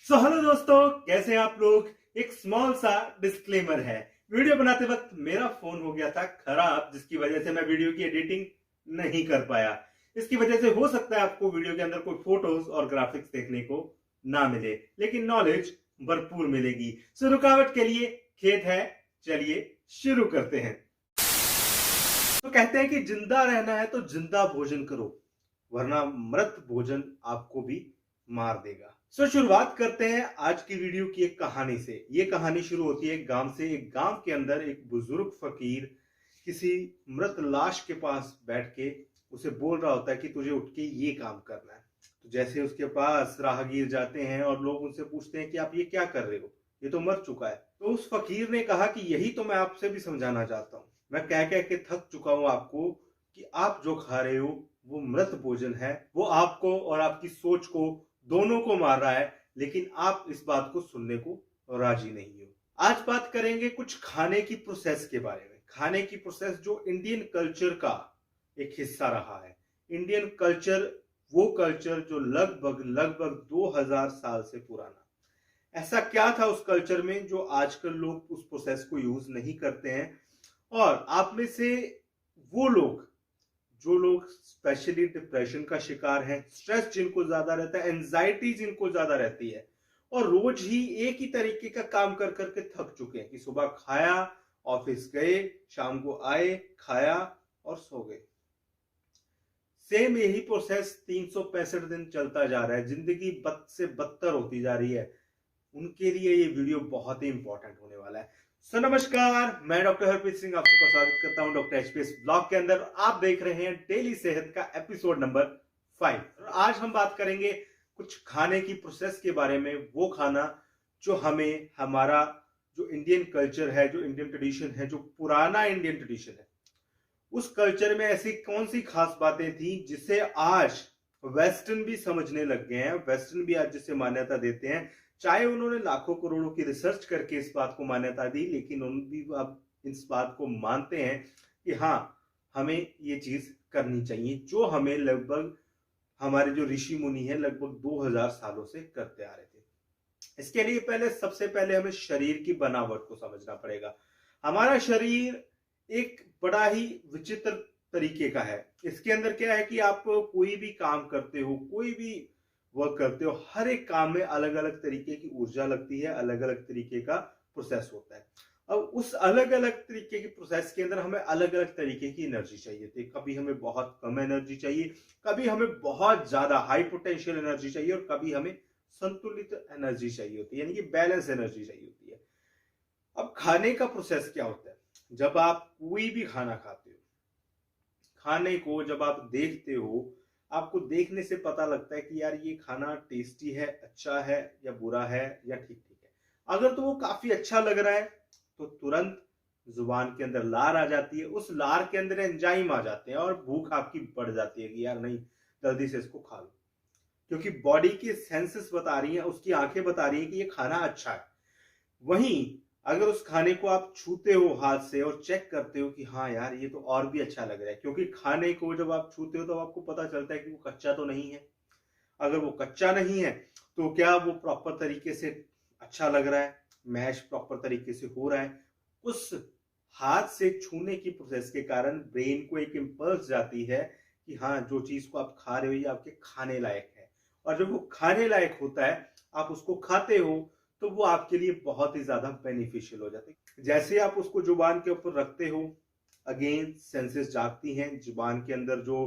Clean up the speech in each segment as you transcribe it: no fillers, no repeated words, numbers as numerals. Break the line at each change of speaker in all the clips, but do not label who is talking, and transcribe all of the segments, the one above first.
Hello दोस्तों, कैसे हैं आप लोग। एक स्मॉल सा डिस्क्लेमर है। वीडियो बनाते वक्त मेरा फोन हो गया था खराब, जिसकी वजह से मैं वीडियो की एडिटिंग नहीं कर पाया। इसकी वजह से हो सकता है आपको वीडियो के अंदर कोई फोटोज और ग्राफिक्स देखने को ना मिले, लेकिन नॉलेज भरपूर मिलेगी। सो रुकावट के लिए खेद है। चलिए शुरू करते हैं। तो कहते हैं कि जिंदा रहना है तो जिंदा भोजन करो, वरना मृत भोजन आपको भी मार देगा। शुरुआत करते हैं आज की वीडियो की एक कहानी से। ये कहानी शुरू होती है एक गांव से। एक गांव के अंदर एक बुजुर्ग फकीर किसी मृत लाश के पास बैठ के उसे बोल रहा होता है कि तुझे उठ के ये काम करना है। तो जैसे उसके पास राहगीर जाते हैं और लोग उनसे पूछते हैं कि आप ये क्या कर रहे हो, ये तो मर चुका है। तो उस फकीर ने कहा कि यही तो मैं आपसे भी समझाना चाहता हूँ। मैं कह कह के थक चुका हूं आपको कि आप जो खा रहे हो वो मृत भोजन है। वो आपको और आपकी सोच को दोनों को मार रहा है, लेकिन आप इस बात को सुनने को राजी नहीं हो। आज बात करेंगे कुछ खाने की प्रोसेस के बारे में। खाने की प्रोसेस जो इंडियन कल्चर का एक हिस्सा रहा है। इंडियन कल्चर, वो कल्चर जो लगभग लगभग 2000 साल से पुराना। ऐसा क्या था उस कल्चर में जो आजकल लोग उस प्रोसेस को यूज नहीं करते हैं। और आप में से वो लोग जो लोग स्पेशली डिप्रेशन का शिकार हैं, स्ट्रेस जिनको ज्यादा रहता है, एंजाइटी जिनको ज्यादा रहती है, और रोज ही एक ही तरीके का काम कर करके थक चुके हैं कि सुबह खाया, ऑफिस गए, शाम को आए, खाया और सो गए। सेम यही प्रोसेस 365 दिन चलता जा रहा है। जिंदगी बद से बदतर होती जा रही है। उनके लिए ये वीडियो बहुत ही इंपॉर्टेंट होने वाला है। नमस्कार, मैं डॉक्टर हरप्रीत सिंह आप सबका स्वागत करता हूं डॉक्टर एचपीएस ब्लॉग के अंदर। आप देख रहे हैं डेली सेहत का एपिसोड नंबर 5। आज हम बात करेंगे कुछ खाने की प्रोसेस के बारे में। वो खाना जो हमें, हमारा जो इंडियन कल्चर है, जो इंडियन ट्रेडिशन है, जो पुराना इंडियन ट्रेडिशन है, उस कल्चर में ऐसी कौन सी खास बातें थी जिसे आज वेस्टर्न भी समझने लग गए हैं। वेस्टर्न भी आज जिसे मान्यता देते हैं, चाहे उन्होंने लाखों करोड़ों की रिसर्च करके इस बात को मान्यता दी, लेकिन उन भी अब इस बात को मानते हैं कि हाँ, हमें ये चीज करनी चाहिए जो हमें लगभग हमारे जो ऋषि मुनि हैं लगभग 2000 सालों से करते आ रहे थे। इसके लिए सबसे पहले हमें शरीर की बनावट को समझना पड़ेगा। हमारा शरीर एक बड़ा ही विचित्र तरीके का है। इसके अंदर क्या है कि आप कोई भी काम करते हो, कोई भी वर्क करते हो, हर एक काम में अलग अलग तरीके की ऊर्जा लगती है, अलग अलग तरीके का प्रोसेस होता है। अब उस अलग अलग तरीके की प्रोसेस के अंदर हमें अलग अलग तरीके की एनर्जी चाहिए थी। कभी हमें बहुत कम एनर्जी चाहिए, कभी हमें बहुत ज्यादा हाई पोटेंशियल एनर्जी चाहिए, और कभी हमें संतुलित एनर्जी चाहिए होती है, यानी कि बैलेंस एनर्जी चाहिए होती है। अब खाने का प्रोसेस क्या होता है। जब आप कोई भी खाना खाते हो, खाने को जब आप देखते हो, आपको देखने से पता लगता है कि यार ये खाना टेस्टी है, अच्छा है या बुरा है या ठीक ठीक है। अगर तो वो काफी अच्छा लग रहा है तो तुरंत जुबान के अंदर लार आ जाती है, उस लार के अंदर एंजाइम आ जाते हैं और भूख आपकी बढ़ जाती है कि यार नहीं, जल्दी से इसको खा लो, क्योंकि बॉडी की सेंसेस बता रही हैं, उसकी आंखें बता रही हैं कि ये खाना अच्छा है। वहीं अगर उस खाने को आप छूते हो हाथ से और चेक करते हो कि हाँ यार ये तो और भी अच्छा लग रहा है, क्योंकि खाने को जब आप छूते हो तो आपको पता चलता है कि वो कच्चा तो नहीं है। अगर वो कच्चा नहीं है तो क्या वो प्रॉपर तरीके से अच्छा लग रहा है, मैश प्रॉपर तरीके से हो रहा है। उस हाथ से छूने की प्रोसेस के कारण ब्रेन को एक इंपल्स जाती है कि हाँ, जो चीज को आप खा रहे हो ये आपके खाने लायक है। और जब वो खाने लायक होता है, आप उसको खाते हो, तो वो आपके लिए बहुत ही ज्यादा बेनिफिशियल हो जाती है। जैसे आप उसको जुबान के ऊपर रखते हो, अगेन सेंसेस जागती हैं। जुबान के अंदर जो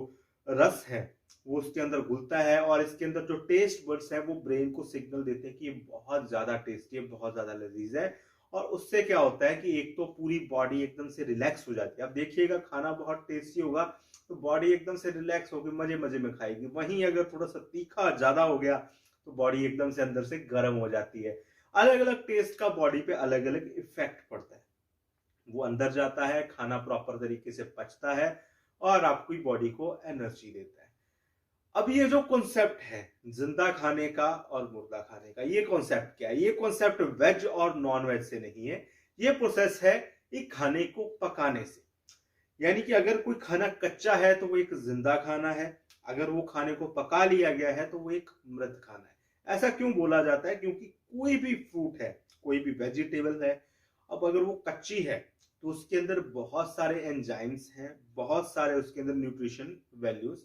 रस है वो उसके अंदर घुलता है, और इसके अंदर जो टेस्ट बड्स है वो ब्रेन को सिग्नल देते हैं कि ये बहुत ज्यादा टेस्टी है, बहुत ज्यादा लजीज है। और उससे क्या होता है कि एक तो पूरी बॉडी एकदम से रिलैक्स हो जाती है। अब देखिएगा, खाना बहुत टेस्टी होगा तो बॉडी एकदम से रिलैक्स होकर मजे मजे में खाएगी। वहीं अगर थोड़ा सा तीखा ज्यादा हो गया तो बॉडी एकदम से अंदर से गर्म हो जाती है। अलग अलग टेस्ट का बॉडी पे अलग अलग इफेक्ट पड़ता है। वो अंदर जाता है, खाना प्रॉपर तरीके से पचता है और आपकी बॉडी को एनर्जी देता है। अब ये जो कॉन्सेप्ट है जिंदा खाने का और मुर्दा खाने का, ये कॉन्सेप्ट क्या है। ये कॉन्सेप्ट वेज और नॉन वेज से नहीं है। ये प्रोसेस है एक खाने को पकाने से। यानी कि अगर कोई खाना कच्चा है तो वो एक जिंदा खाना है, अगर वो खाने को पका लिया गया है तो वो एक मृत खाना है। ऐसा क्यों बोला जाता है? क्योंकि कोई भी फ्रूट है, कोई भी वेजिटेबल है, अब अगर वो कच्ची है तो उसके अंदर बहुत सारे एंजाइम्स हैं, बहुत सारे उसके अंदर न्यूट्रिशन वैल्यूज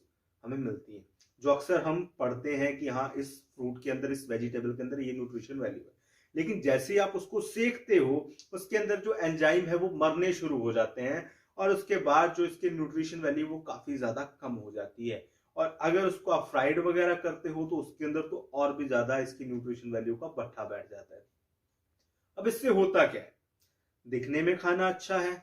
हमें मिलती हैं, जो अक्सर हम पढ़ते हैं कि हाँ इस फ्रूट के अंदर, इस वेजिटेबल के अंदर ये न्यूट्रिशन वैल्यू है। लेकिन जैसे ही आप उसको सेकते हो, उसके अंदर जो एंजाइम है वो मरने शुरू हो जाते हैं और उसके बाद जो इसके न्यूट्रिशन वैल्यू वो काफी ज्यादा कम हो जाती है। और अगर उसको आप फ्राइड वगैरह करते हो तो उसके अंदर तो और भी ज्यादा इसकी न्यूट्रिशन वैल्यू का भट्ठा बैठ जाता है। अब इससे होता क्या है? दिखने में खाना अच्छा है,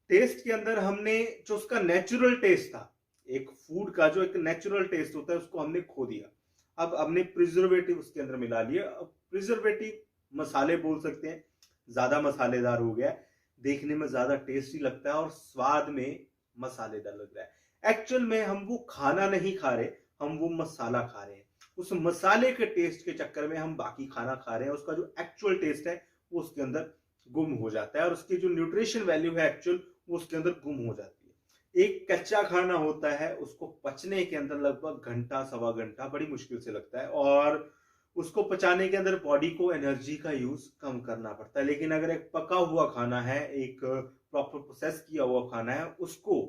टेस्ट के अंदर हमने जो उसका नेचुरल टेस्ट था, एक फूड का जो एक नेचुरल टेस्ट होता है, उसको हमने खो दिया। अब हमने प्रिजर्वेटिव उसके अंदर मिला लिए। अब प्रिजर्वेटिव मसाले बोल सकते हैं, ज्यादा मसालेदार हो गया, देखने में ज्यादा टेस्टी लगता है और स्वाद में मसालेदार लग रहा है। एक्चुअल में हम वो खाना नहीं खा रहे, हम वो मसाला खा रहे हैं। उस मसाले के टेस्ट के चक्कर में हम बाकी खाना खा रहे हैं, उसका जो एक्चुअल टेस्ट है वो उसके अंदर गुम हो जाता है और उसकी जो न्यूट्रिशन वैल्यू है एक्चुअल वो उसके अंदर गुम हो जाती है। एक कच्चा खाना होता है, उसको पचने के अंदर लगभग घंटा सवा घंटा बड़ी मुश्किल से लगता है और उसको पचाने के अंदर बॉडी को एनर्जी का यूज कम करना पड़ता है। लेकिन अगर एक पका हुआ खाना है, एक प्रॉपर प्रोसेस किया हुआ खाना है, उसको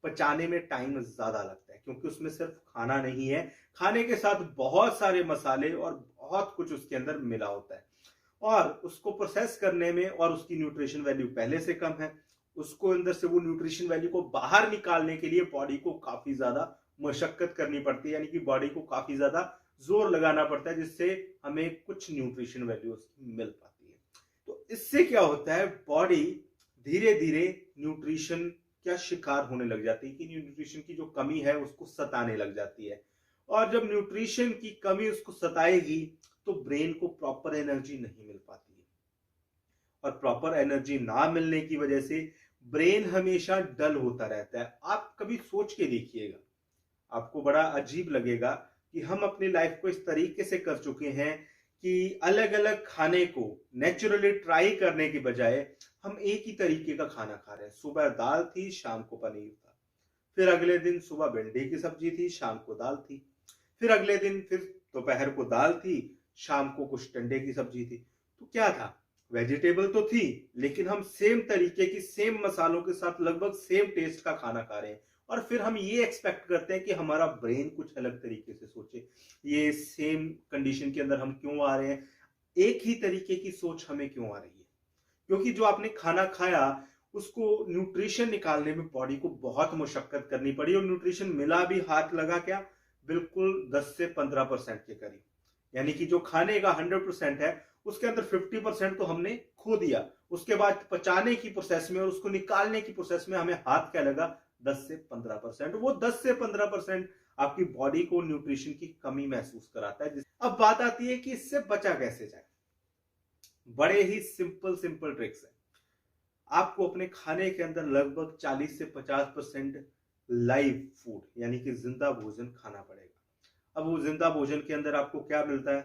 पचाने में टाइम ज्यादा लगता है क्योंकि उसमें सिर्फ खाना नहीं है, खाने के साथ बहुत सारे मसाले और बहुत कुछ उसके अंदर मिला होता है और उसको प्रोसेस करने में और उसकी न्यूट्रिशन वैल्यू पहले से कम है। उसको अंदर से वो न्यूट्रिशन वैल्यू को बाहर निकालने के लिए बॉडी को काफी ज्यादा मशक्कत करनी पड़ती है, यानी कि बॉडी को काफी ज्यादा जोर लगाना पड़ता है जिससे हमें कुछ न्यूट्रिशन वैल्यू उसकी मिल पाती है। तो इससे क्या होता है, बॉडी धीरे धीरे न्यूट्रिशन का शिकार होने लग जाती है कि न्यूट्रिशन की जो कमी है उसको सताने लग जाती है। और जब न्यूट्रिशन की कमी उसको सताएगी तो ब्रेन को प्रॉपर एनर्जी नहीं मिल पाती है और प्रॉपर एनर्जी ना मिलने की वजह से ब्रेन हमेशा डल होता रहता है। आप कभी सोच के देखिएगा, आपको बड़ा अजीब लगेगा कि हम अपनी लाइफ को इस तरीके से कर चुके हैं कि अलग अलग खाने को नेचुरली ट्राई करने के बजाय हम एक ही तरीके का खाना खा रहे हैं। सुबह दाल थी, शाम को पनीर था, फिर अगले दिन सुबह भिंडी की सब्जी थी, शाम को दाल थी, फिर अगले दिन फिर दोपहर को दाल थी, शाम को कुछ टंडे की सब्जी थी। तो क्या था, वेजिटेबल तो थी लेकिन हम सेम तरीके की, सेम मसालों के साथ लगभग सेम टेस्ट का खाना खा रहे हैं और फिर हम ये एक्सपेक्ट करते हैं कि हमारा ब्रेन कुछ अलग तरीके से सोचे। ये सेम कंडीशन के अंदर हम क्यों आ रहे हैं, एक ही तरीके की सोच हमें क्यों आ रही है? क्योंकि जो आपने खाना खाया उसको न्यूट्रिशन निकालने में बॉडी को बहुत मुशक्कत करनी पड़ी और न्यूट्रिशन मिला भी हाथ लगा क्या, बिल्कुल 10 से 15% के करीब। यानी कि जो खाने का 100% है उसके अंदर 50% तो हमने खो दिया। उसके बाद पचाने की प्रोसेस में और उसको निकालने की प्रोसेस में हमें हाथ क्या लगा, 10 से 15%। वो 10 से 15% आपकी बॉडी को न्यूट्रिशन की कमी महसूस कराता है। अब बात आती है कि इससे बचा कैसे जाए। बड़े ही सिंपल ट्रिक्स है। आपको अपने खाने के अंदर लगभग 40 से 50% लाइव फूड यानी कि जिंदा भोजन खाना पड़ेगा। अब वो जिंदा भोजन के अंदर आपको क्या मिलता है,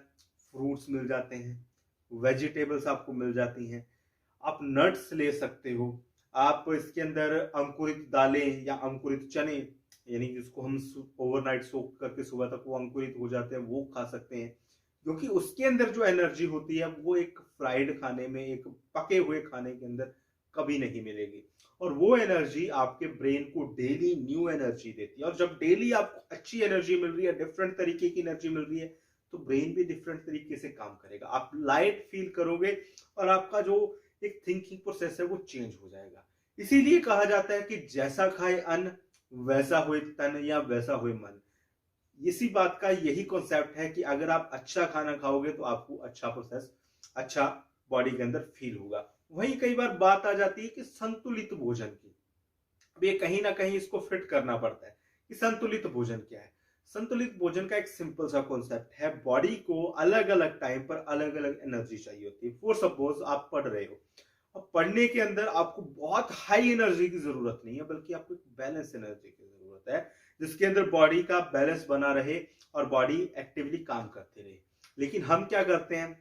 फ्रूट्स मिल जाते हैं, वेजिटेबल्स आपको मिल जाती हैं, आप नट्स ले सकते हो, आप इसके अंदर अंकुरित दालें या अंकुरित चने यानी जिसको हम ओवरनाइट सोक करके सुबह तक वो अंकुरित हो जाते हैं वो खा सकते हैं। क्योंकि उसके अंदर जो एनर्जी होती है वो एक फ्राइड खाने में, एक पके हुए खाने के अंदर कभी नहीं मिलेगी और वो एनर्जी आपके ब्रेन को डेली न्यू एनर्जी देती है। और जब डेली आपको अच्छी एनर्जी मिल रही है, डिफरेंट तरीके की एनर्जी मिल रही है, तो ब्रेन भी डिफरेंट तरीके से काम करेगा, आप लाइट फील करोगे और आपका जो एक थिंकिंग प्रोसेस है वो चेंज हो जाएगा। इसीलिए कहा जाता है कि जैसा खाए अन्न वैसा होए तन या वैसा होए मन। इसी बात का यही कॉन्सेप्ट है कि अगर आप अच्छा खाना खाओगे तो आपको अच्छा प्रोसेस, अच्छा बॉडी के अंदर फील होगा। वहीं कई बार बात आ जाती है कि संतुलित भोजन की। अब ये कहीं ना कहीं इसको फिट करना पड़ता है कि संतुलित भोजन क्या है। संतुलित भोजन का एक सिंपल सा कॉन्सेप्ट है, बॉडी को अलग अलग टाइम पर अलग अलग एनर्जी चाहिए होती है। फॉर सपोज आप पढ़ रहे हो, अब पढ़ने के अंदर आपको बहुत हाई एनर्जी की जरूरत नहीं है बल्कि आपको एक बैलेंस एनर्जी की जरूरत है जिसके अंदर बॉडी का बैलेंस बना रहे और बॉडी एक्टिवली काम करती रहे। लेकिन हम क्या करते हैं,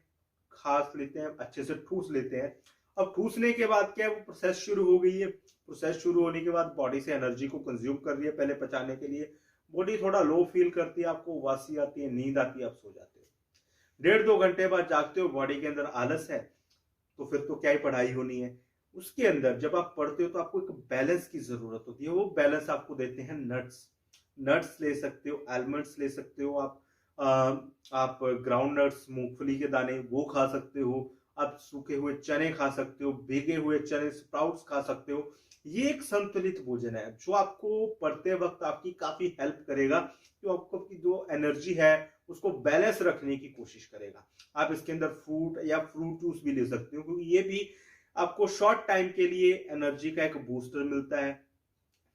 खास लेते हैं, अच्छे से ठूस लेते हैं। अब ठूसने के बाद क्या है, वो प्रोसेस शुरू हो गई है। प्रोसेस शुरू होने के बाद बॉडी से एनर्जी को कंज्यूम कर रही है पहले पचाने के लिए। बॉडी थोड़ा लो फील करती है, आपको वासी आती है, नींद आती है, आप सो जाते हो। 1.5-2 घंटे बाद जागते हो, बॉडी के अंदर आलस है, तो फिर तो क्या ही पढ़ाई होनी है। उसके अंदर जब आप पढ़ते हो तो आपको एक बैलेंस की जरूरत होती है। वो बैलेंस आपको देते हैं नट्स। नट्स ले सकते हो, आलमंड्स ले सकते हो आप ग्राउंड नट्स, मूंगफली के दाने वो खा सकते हो, आप सूखे हुए चने खा सकते हो, भीगे हुए चने स्प्राउट्स खा सकते हो। ये एक संतुलित भोजन है जो आपको पढ़ते वक्त आपकी काफी हेल्प करेगा, जो आपकी जो एनर्जी है उसको बैलेंस रखने की कोशिश करेगा। आप इसके अंदर फ्रूट या फ्रूट जूस भी ले सकते हो, क्योंकि ये भी आपको शॉर्ट टाइम के लिए एनर्जी का एक बूस्टर मिलता है,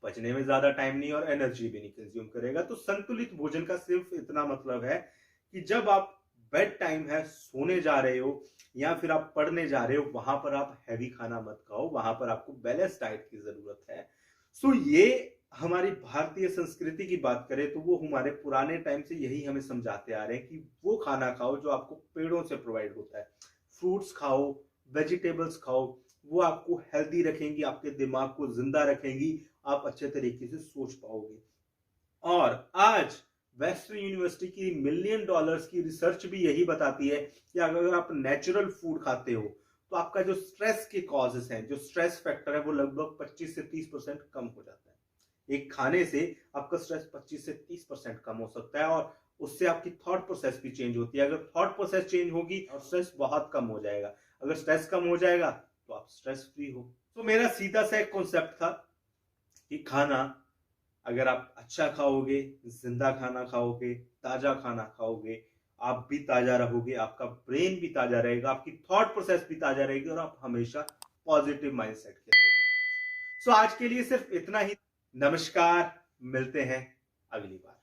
पचने में ज्यादा टाइम नहीं और एनर्जी भी नहीं कंज्यूम करेगा। तो संतुलित भोजन का सिर्फ इतना मतलब है कि जब आप बेड टाइम है, सोने जा रहे हो या फिर आप पढ़ने जा रहे हो, वहां पर आप हैवी खाना मत खाओ, वहां पर आपको बैलेंस डाइट की जरूरत है। सो ये हमारी भारतीय संस्कृति की बात करें तो वो हमारे पुराने टाइम से यही हमें समझाते आ रहे हैं कि वो खाना खाओ जो आपको पेड़ों से प्रोवाइड होता है। फ्रूट्स खाओ, वेजिटेबल्स खाओ, वो आपको हेल्दी रखेंगी, आपके दिमाग को जिंदा रखेंगी, आप अच्छे तरीके से सोच पाओगे। और आज वेस्टर्न यूनिवर्सिटी की $1 मिलियन की रिसर्च भी यही बताती है कि अगर आप नेचुरल फूड खाते हो तो आपका जो स्ट्रेस के कॉजेस हैं, जो स्ट्रेस फैक्टर है, वो लगभग 25 से 30% कम हो जाता है। एक खाने से आपका स्ट्रेस 25 से 30% कम हो सकता है और उससे आपकी थॉट प्रोसेस भी चेंज होती है। अगर थॉट प्रोसेस चेंज होगी और स्ट्रेस बहुत कम हो जाएगा। अगर स्ट्रेस कम हो जाएगा तो आप स्ट्रेस फ्री हो। तो मेरा सीधा सा एक कॉन्सेप्ट था कि खाना अगर आप अच्छा खाओगे, जिंदा खाना खाओगे, ताजा खाना खाओगे, आप भी ताजा रहोगे, आपका ब्रेन भी ताजा रहेगा, आपकी थॉट प्रोसेस भी ताजा रहेगी और आप हमेशा पॉजिटिव माइंडसेट के रहोगे। सो आज के लिए सिर्फ इतना ही। नमस्कार, मिलते हैं अगली बार।